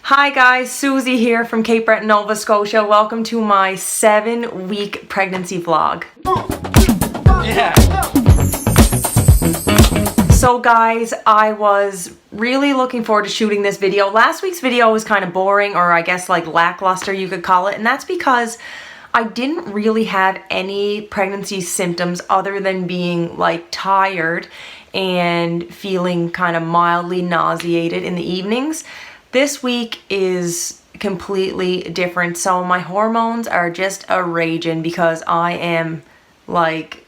Hi guys, Susie here from Cape Breton, Nova Scotia. Welcome to my 7-week pregnancy vlog. Yeah. So guys, I was really looking forward to shooting this video. Last week's video was kind of boring, or I guess like lackluster you could call it, and that's because I didn't really have any pregnancy symptoms other than being like tired and feeling kind of mildly nauseated in the evenings. This week is completely different. So my hormones are just a raging because I am like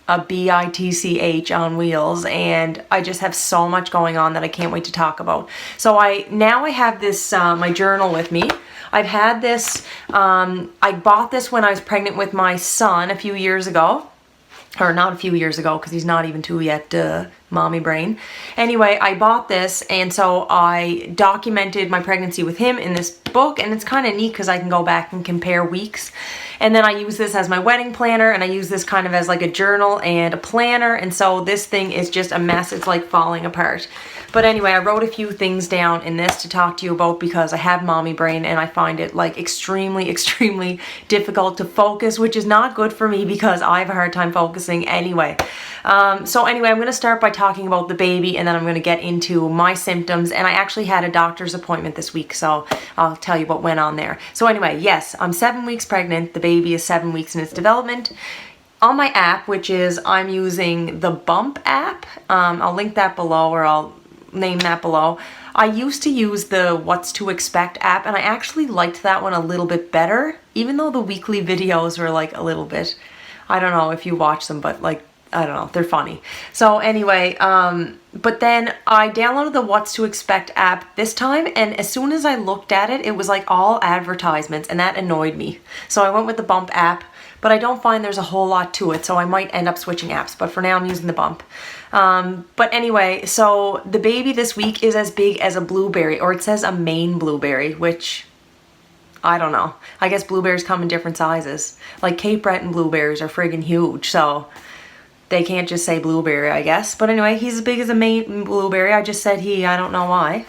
a bitch on wheels, and I just have so much going on that I can't wait to talk about. So I have this my journal with me. I've had this I bought this when I was pregnant with my son a few years ago. Or not a few years ago, because he's not even 2 yet, mommy brain. Anyway, I bought this, and so I documented my pregnancy with him in this book, and it's kind of neat because I can go back and compare weeks. And then I use this as my wedding planner, and I use this kind of as like a journal and a planner, and so this thing is just a mess. It's like falling apart. But anyway, I wrote a few things down in this to talk to you about because I have mommy brain and I find it like extremely difficult to focus, which is not good for me because I have a hard time focusing anyway. So anyway, I'm going to start by talking about the baby, and then I'm going to get into my symptoms. And I actually had a doctor's appointment this week, so I'll tell you what went on there. So anyway, yes, I'm 7 weeks pregnant. The baby is 7 weeks in its development. On my app, which is, I'm using the Bump app. I'll link that below, or I'll name that below. I used to use the What's to Expect app, and I actually liked that one a little bit better, even though the weekly videos were like a little bit, I don't know if you watch them, but like, I don't know, they're funny. So anyway, but then I downloaded the What's to Expect app this time, and as soon as I looked at it, it was like all advertisements, and that annoyed me. So I went with the Bump app, but I don't find there's a whole lot to it, so I might end up switching apps, but for now I'm using the Bump. But anyway, so the baby this week is as big as a blueberry, or it says a Maine blueberry, which I don't know. I guess blueberries come in different sizes. Like Cape Breton blueberries are friggin' huge, so they can't just say blueberry, I guess. But anyway, he's as big as a Maine blueberry. I just said I don't know why.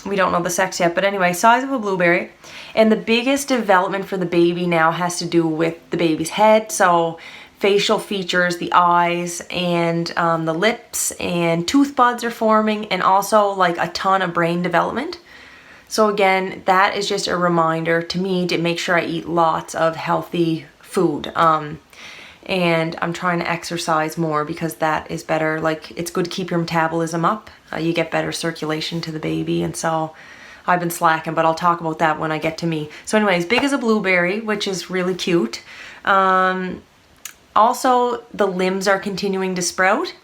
We don't know the sex yet, but anyway, size of a blueberry. And the biggest development for the baby now has to do with the baby's head. So facial features, the eyes, and the lips, and tooth buds are forming, and also like a ton of brain development. So again, that is just a reminder to me to make sure I eat lots of healthy food. And I'm trying to exercise more because that is better. Like, it's good to keep your metabolism up. You get better circulation to the baby, and so I've been slacking, but I'll talk about that when I get to me. So anyways, big as a blueberry, which is really cute. Also, the limbs are continuing to sprout.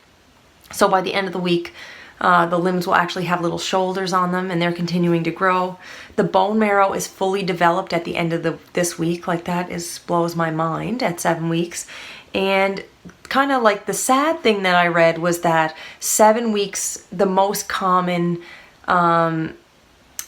So by the end of the week, the limbs will actually have little shoulders on them, and they're continuing to grow. The bone marrow is fully developed at the end of this week. Like, that blows my mind at 7 weeks. And kind of like the sad thing that I read was that 7 weeks, the most common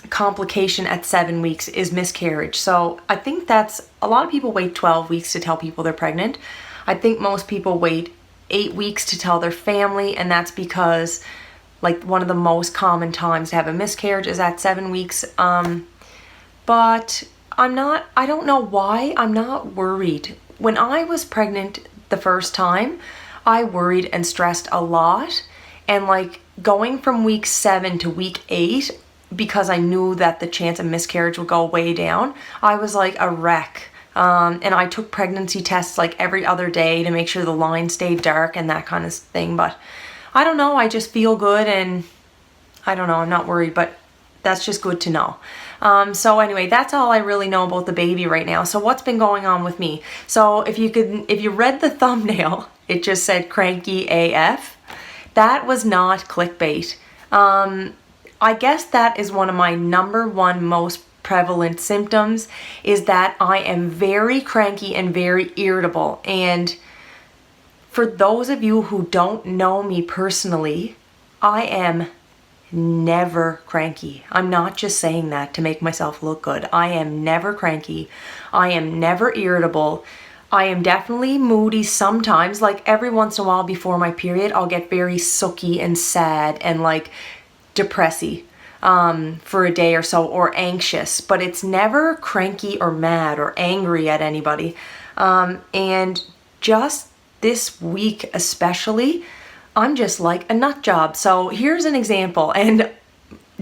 complication at 7 weeks is miscarriage. So I think that's, a lot of people wait 12 weeks to tell people they're pregnant. I think most people wait 8 weeks to tell their family, and that's because like one of the most common times to have a miscarriage is at 7 weeks. But I don't know why I'm not worried. When I was pregnant the first time, I worried and stressed a lot. And like going from week 7 to week 8, because I knew that the chance of miscarriage would go way down, I was like a wreck. And I took pregnancy tests like every other day to make sure the line stayed dark and that kind of thing. But I don't know, I just feel good, and I don't know, I'm not worried, but that's just good to know. So anyway, that's all I really know about the baby right now. So what's been going on with me? So if you read the thumbnail, it just said cranky AF. That was not clickbait. I guess that is one of my #1 most prevalent symptoms, is that I am very cranky and very irritable. And for those of you who don't know me personally, I am never cranky. I'm not just saying that to make myself look good. I am never cranky. I am never irritable. I am definitely moody sometimes. Like every once in a while before my period, I'll get very sooky and sad and like depressy. for a day or so, or anxious, but it's never cranky or mad or angry at anybody. And just this week especially, I'm just like a nut job. So here's an example. And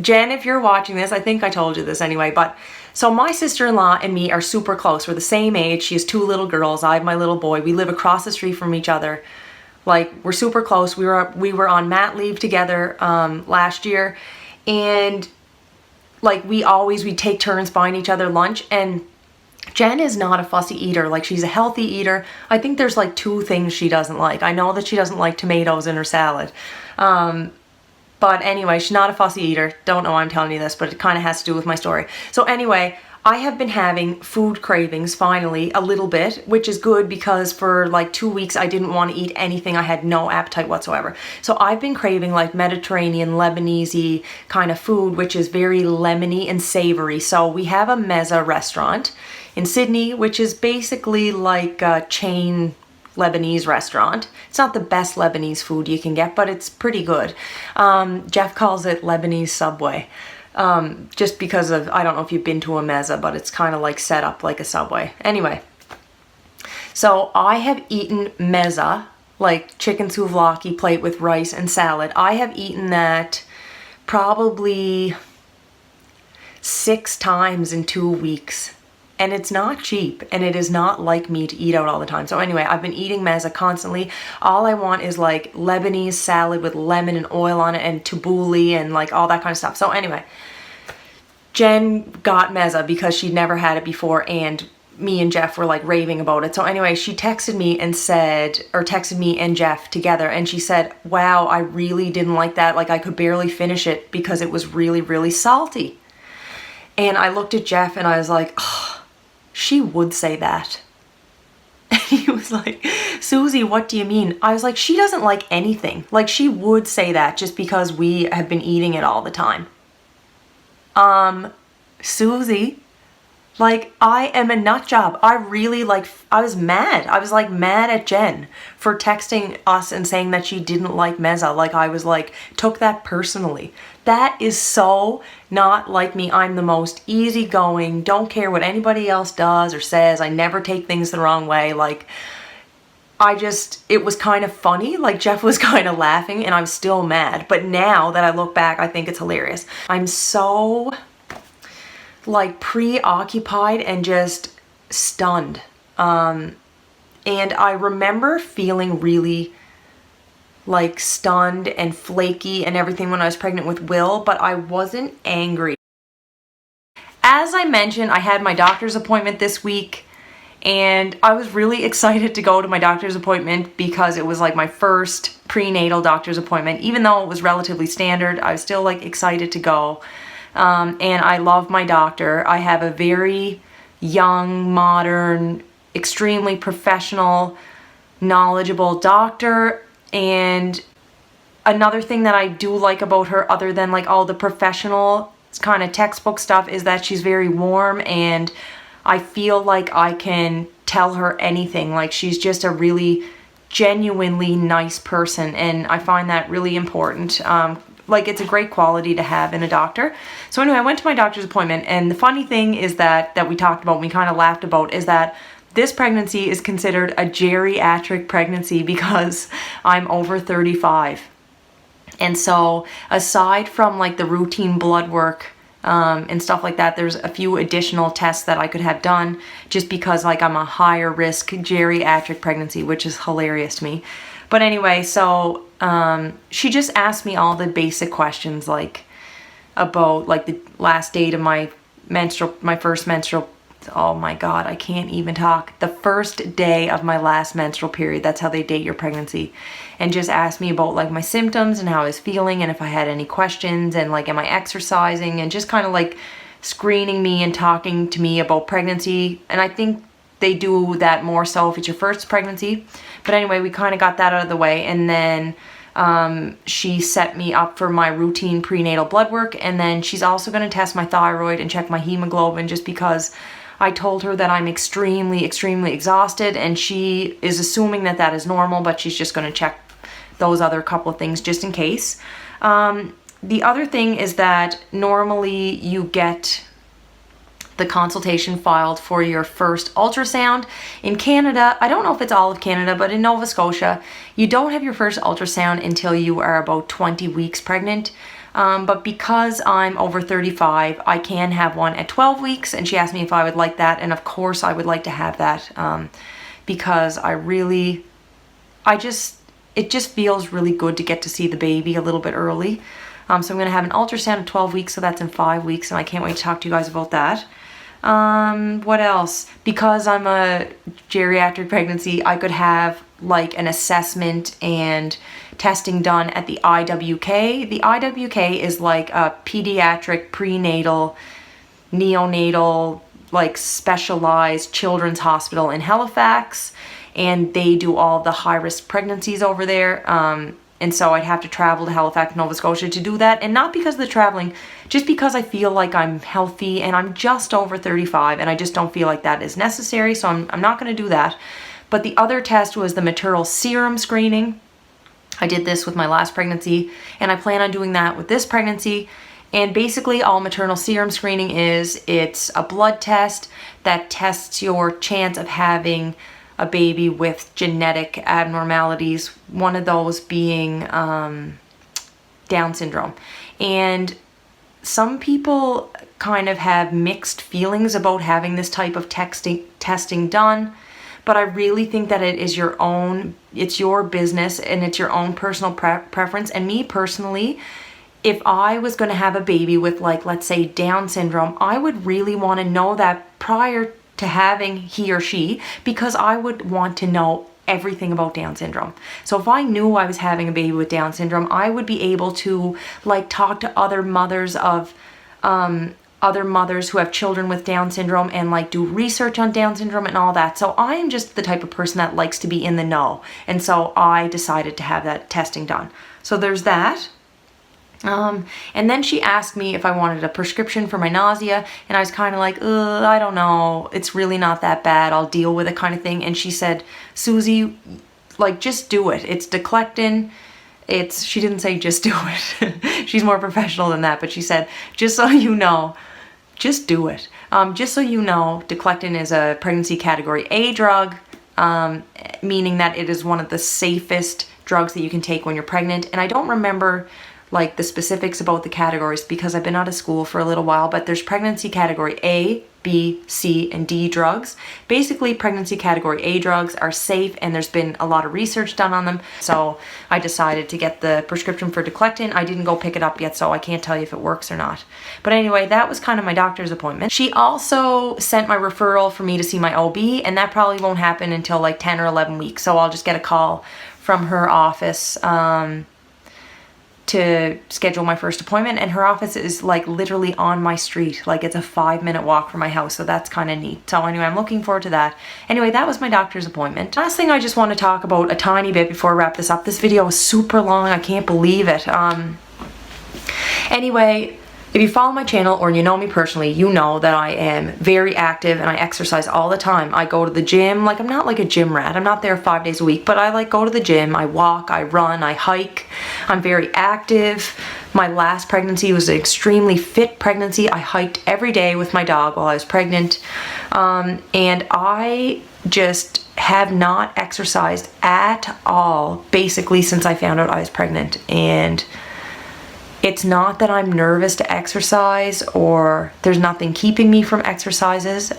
Jen, if you're watching this, I think I told you this anyway, but so my sister-in-law and me are super close. We're the same age. She has 2 little girls. I have my little boy. We live across the street from each other. Like, we're super close. We were on mat leave together last year, and like we take turns buying each other lunch. And Jen is not a fussy eater. Like, she's a healthy eater. I think there's like 2 things she doesn't like. I know that she doesn't like tomatoes in her salad. But anyway, she's not a fussy eater. Don't know why I'm telling you this, but it kind of has to do with my story. So anyway, I have been having food cravings finally a little bit, which is good because for like 2 weeks I didn't want to eat anything. I had no appetite whatsoever. So I've been craving like Mediterranean, Lebanese-y kind of food, which is very lemony and savory. So we have a mezza restaurant in Sydney, which is basically like a chain Lebanese restaurant. It's not the best Lebanese food you can get, but it's pretty good. Jeff calls it Lebanese Subway. Just because of, I don't know if you've been to a mezza, but it's kind of like set up like a Subway. Anyway, so I have eaten mezza, like chicken souvlaki plate with rice and salad. I have eaten that probably 6 times in 2 weeks. And it's not cheap, and it is not like me to eat out all the time. So anyway, I've been eating mezza constantly. All I want is like Lebanese salad with lemon and oil on it and tabbouleh and like all that kind of stuff. So anyway, Jen got mezza because she'd never had it before, and me and Jeff were like raving about it. So anyway, she texted me and said, or texted me and Jeff together, and she said, wow, I really didn't like that. Like, I could barely finish it because it was really, really salty. And I looked at Jeff and I was like, oh, she would say that. And he was like, Susie, what do you mean? I was like, she doesn't like anything. Like, she would say that just because we have been eating it all the time. Susie, like, I am a nut job. I was mad. I was like mad at Jen for texting us and saying that she didn't like mezza. Like, I was like, took that personally. That is so not like me. I'm the most easygoing, don't care what anybody else does or says. I never take things the wrong way. Like, it was kind of funny. Like, Jeff was kind of laughing and I'm still mad. But now that I look back, I think it's hilarious. I'm so like preoccupied and just stunned. And I remember feeling really like stunned and flaky and everything when I was pregnant with Will, but I wasn't angry. As I mentioned, I had my doctor's appointment this week, and I was really excited to go to my doctor's appointment because it was like my first prenatal doctor's appointment. Even though it was relatively standard, I was still like excited to go. And I love my doctor. I have a very young, modern, extremely professional, knowledgeable doctor. And another thing that I do like about her, other than like all the professional kind of textbook stuff, is that she's very warm, and I feel like I can tell her anything. Like, she's just a really genuinely nice person, and I find that really important. Like, it's a great quality to have in a doctor. So anyway, I went to my doctor's appointment, and the funny thing is that we talked about, we kind of laughed about, is that this pregnancy is considered a geriatric pregnancy because I'm over 35. And so aside from like the routine blood work and stuff like that, there's a few additional tests that I could have done just because like I'm a higher risk geriatric pregnancy, which is hilarious to me. But anyway, so she just asked me all the basic questions like about like the last date of my first menstrual. Oh my God, I can't even talk. The first day of my last menstrual period, that's how they date your pregnancy. And just asked me about like my symptoms and how I was feeling and if I had any questions and like am I exercising, and just kind of like screening me and talking to me about pregnancy. And I think they do that more so if it's your first pregnancy. But anyway, we kind of got that out of the way, and then she set me up for my routine prenatal blood work, and then she's also going to test my thyroid and check my hemoglobin, just because I told her that I'm extremely, extremely exhausted, and she is assuming that is normal, but she's just going to check those other couple of things just in case. the other thing is that normally you get the consultation filed for your first ultrasound. In Canada, I don't know if it's all of Canada, but in Nova Scotia, you don't have your first ultrasound until you are about 20 weeks pregnant. But because I'm over 35, I can have one at 12 weeks, and she asked me if I would like that, and of course I would like to have that, because it just feels really good to get to see the baby a little bit early. So I'm going to have an ultrasound at 12 weeks, so that's in 5 weeks, and I can't wait to talk to you guys about that. What else? Because I'm a geriatric pregnancy, I could have like an assessment and testing done at the IWK. The IWK is like a pediatric, prenatal, neonatal, like specialized children's hospital in Halifax, and they do all the high-risk pregnancies over there. And so I'd have to travel to Halifax, Nova Scotia to do that. And not because of the traveling, just because I feel like I'm healthy and I'm just over 35 and I just don't feel like that is necessary. So I'm not going to do that. But the other test was the maternal serum screening. I did this with my last pregnancy, and I plan on doing that with this pregnancy. And basically all maternal serum screening it's a blood test that tests your chance of having a baby with genetic abnormalities, one of those being Down syndrome. And some people kind of have mixed feelings about having this type of testing done, but I really think that it is it's your business and it's your own personal preference. And me personally, if I was going to have a baby with, like, let's say Down syndrome, I would really want to know that prior to having he or she, because I would want to know everything about Down syndrome. So if I knew I was having a baby with Down syndrome, I would be able to like talk to other mothers who have children with Down syndrome and like do research on Down syndrome and all that. So I am just the type of person that likes to be in the know. And so I decided to have that testing done. So there's that. And then she asked me if I wanted a prescription for my nausea, and I was kind of like, I don't know, it's really not that bad, I'll deal with it kind of thing. And she said, Susie, like, just do it. It's Declectin. She didn't say just do it. She's more professional than that, but she said, just so you know, just do it. Just so you know, Declectin is a pregnancy category A drug, meaning that it is one of the safest drugs that you can take when you're pregnant. And I don't remember like the specifics about the categories because I've been out of school for a little while, but there's pregnancy category A, B, C, and D drugs. Basically, pregnancy category A drugs are safe, and there's been a lot of research done on them. So I decided to get the prescription for Declectin. I didn't go pick it up yet, so I can't tell you if it works or not. But anyway, that was kind of my doctor's appointment. She also sent my referral for me to see my OB, and that probably won't happen until like 10 or 11 weeks. So I'll just get a call from her office to schedule my first appointment, and her office is like literally on my street. Like, it's a 5-minute walk from my house, so that's kind of neat. So anyway, I'm looking forward to that. Anyway, that was my doctor's appointment. Last thing I just want to talk about a tiny bit before I wrap this up. This video is super long, I can't believe it. Anyway, if you follow my channel or you know me personally, you know that I am very active and I exercise all the time. I go to the gym. Like, I'm not like a gym rat. I'm not there 5 days a week, but I like go to the gym. I walk, I run, I hike. I'm very active. My last pregnancy was an extremely fit pregnancy. I hiked every day with my dog while I was pregnant. And I just have not exercised at all, basically, since I found out I was pregnant. And it's not that I'm nervous to exercise or there's nothing keeping me from exercising.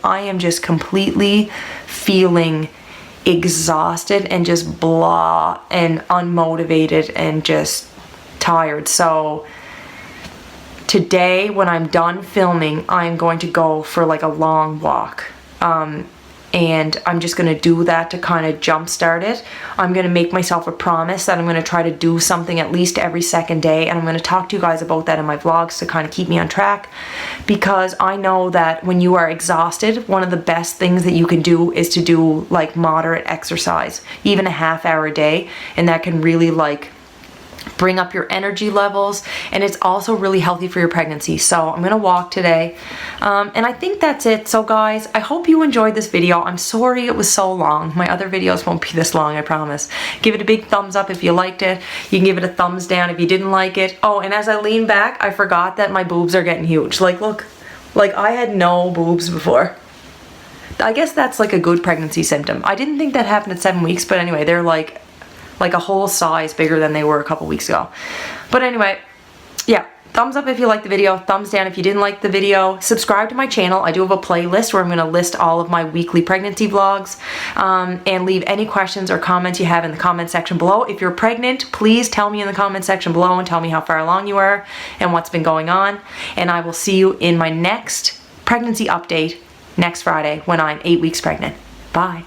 I am just completely feeling exhausted and just blah and unmotivated and just tired. So today, when I'm done filming, I'm going to go for like a long walk. And I'm just going to do that to kind of jumpstart it. I'm going to make myself a promise that I'm going to try to do something at least every second day, and I'm going to talk to you guys about that in my vlogs to kind of keep me on track, because I know that when you are exhausted, one of the best things that you can do is to do like moderate exercise, even a half hour a day, and that can really like bring up your energy levels, and it's also really healthy for your pregnancy. So I'm gonna walk today, and I think that's it. So guys, I hope you enjoyed this video. I'm sorry it was so long. My other videos won't be this long, I promise. Give it a big thumbs up if you liked it. You can give it a thumbs down if you didn't like it. Oh, and as I lean back, I forgot that my boobs are getting huge. Like, look, like I had no boobs before. I guess that's like a good pregnancy symptom. I didn't think that happened at 7 weeks, but anyway, they're like a whole size bigger than they were a couple weeks ago. But anyway, yeah, thumbs up if you liked the video, thumbs down if you didn't like the video. Subscribe to my channel. I do have a playlist where I'm going to list all of my weekly pregnancy vlogs, and leave any questions or comments you have in the comment section below. If you're pregnant, please tell me in the comment section below and tell me how far along you are and what's been going on. And I will see you in my next pregnancy update next Friday when I'm 8 weeks pregnant. Bye.